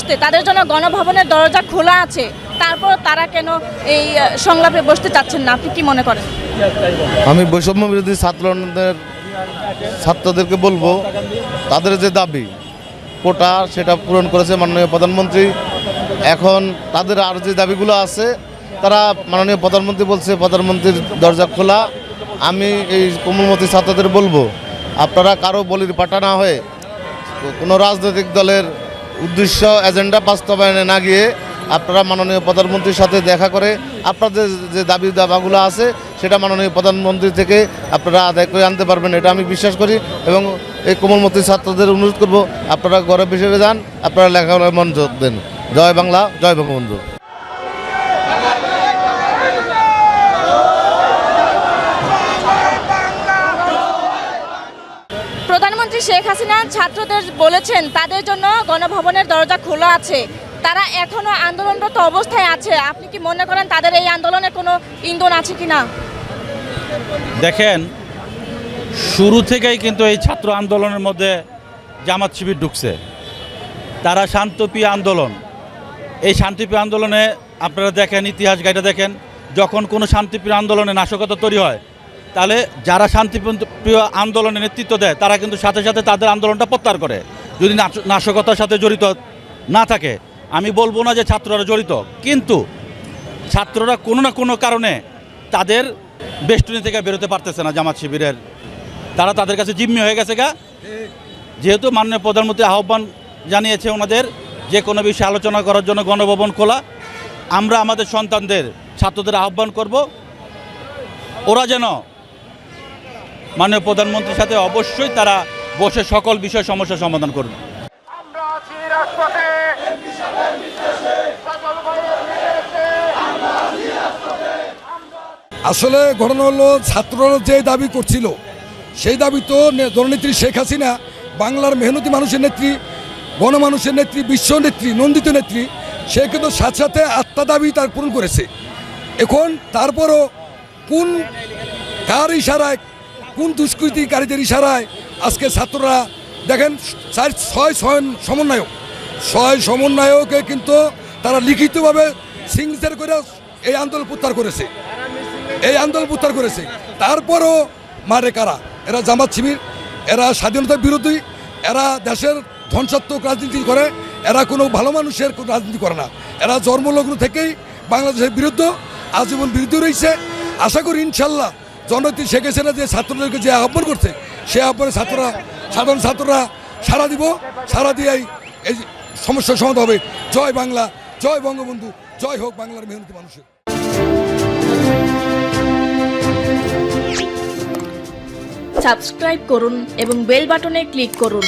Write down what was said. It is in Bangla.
বসতে, তাদের জন্য গণভবনের দরজা খোলা আছে, তারপর তারা কেন এই সংলাপে বসতে চাচ্ছেন না? আপনি কি মনে করেন? আমি বৈষম্য বিরোধী ছাত্রদেরকে বলবো, তাদের যে দাবি কোটা সেটা পূরণ করেছে মাননীয় প্রধানমন্ত্রী। এখন তাদের আর যে দাবিগুলো আছে, তারা মাননীয় প্রধানমন্ত্রী বলছে প্রধানমন্ত্রীর দরজা খোলা। আমি এই কোমলমতি ছাত্রদের বলবো, আপনারা কারো বলির পাঠা না হয়ে কোনো রাজনৈতিক দলের উদ্দেশ্য এজেন্ডা বাস্তবায়নে না গিয়ে আপনারা মাননীয় প্রধানমন্ত্রীর সাথে দেখা করে আপনাদের যে দাবাগুলো আছে সেটা মাননীয় প্রধানমন্ত্রী থেকে আপনারা আদায় করে আনতে পারবেন, এটা আমি বিশ্বাস করি। এবং এই কোমলমতি ছাত্রদের অনুরোধ করব, আপনারা গর্ব হিসেবে যান, আপনারা লেখাপড়ায় মনোযোগ দেন। জয় বাংলা, জয় বঙ্গবন্ধু। প্রধানমন্ত্রী শেখ হাসিনা ছাত্রদের বলেছেন তাদের জন্য গণভবনের দরজা খোলা আছে, তারা এখনো আন্দোলনরত অবস্থায় আছে। আপনি কি মনে করেন তাদের এই আন্দোলনে কোনো ইন্ধন আছে কিনা? দেখেন, শুরু থেকেই কিন্তু এই ছাত্র আন্দোলনের মধ্যে জামাত শিবির ঢুকছে। তারা শান্তিপ্রিয় আন্দোলন। এই শান্তিপ্রিয় আন্দোলনে আপনারা দেখেন, ইতিহাস গাইটা দেখেন, যখন কোনো শান্তিপ্রিয় আন্দোলনে নাশকতা তৈরি হয়, তাহলে যারা শান্তিপ্রিয় আন্দোলনে নেতৃত্ব দেয় তারা কিন্তু সাথে সাথে তাদের আন্দোলনটা প্রত্যাহার করে, যদি নাশকতার সাথে জড়িত না থাকে। আমি বলবো না যে ছাত্ররা জড়িত, কিন্তু ছাত্ররা কোনো না কোনো কারণে তাদের বেষ্টনী থেকে বেরোতে পারতেছে না জামাত শিবিরের। তারা তাদের কাছে জিম্মি হয়ে গেছে গা। যেহেতু মাননীয় প্রধানমন্ত্রী আহ্বান জানিয়েছে ওনাদের যে কোনো বিষয়ে আলোচনা করার জন্য গণভবন খোলা, আমরা আমাদের সন্তানদের, ছাত্রদের আহ্বান করব ওরা যেন মাননীয় প্রধানমন্ত্রীর সাথে অবশ্যই তারা বসে সকল বিষয় সমস্যার সমাধান করবে। আসলে ঘটনা হলো, ছাত্ররা যে দাবি করছিল সেই দাবি তো জননেত্রী শেখ হাসিনা, বাংলার মেহনতি মানুষের নেত্রী, গণমানুষের নেত্রী, বিশ্ব নেত্রী, নন্দিত নেত্রী, সে কিন্তু সাথে সাথে আত্মা দাবি তার পূরণ করেছে। এখন তারপরও কার ইশারায়, কোন দুষ্কৃতিকারীদের ইশারায় আজকে ছাত্ররা দেখেন, ছয় সমন্বয়কে কিন্তু তারা লিখিতভাবে সিগনেচার করে এই আন্দোলন প্রত্যাহার করেছে। তারপরও মারে কারা? এরা জামাত শিবির, এরা স্বাধীনতা বিরোধী, এরা দেশের ধ্বংসাত্মক রাজনীতি করে, এরা কোনো ভালো মানুষের রাজনীতি করে না। এরা জন্মলগ্ন থেকেই বাংলাদেশের বিরুদ্ধে আজীবন বিরুদ্ধে রয়েছে। আশা করি ইনশাল্লাহ জননেত্রী শেখ হাসিনা যে ছাত্রদেরকে যে আহ্বান করছে, সে আহ্বানে সাধারণ ছাত্ররা সারা দিয়েই এই সমস্যার সমাধান হবে। জয় বাংলা, জয় বঙ্গবন্ধু, জয় হোক বাংলার মেহনতি মানুষের। সাবস্ক্রাইব করুন এবং বেল বাটনে ক্লিক করুন।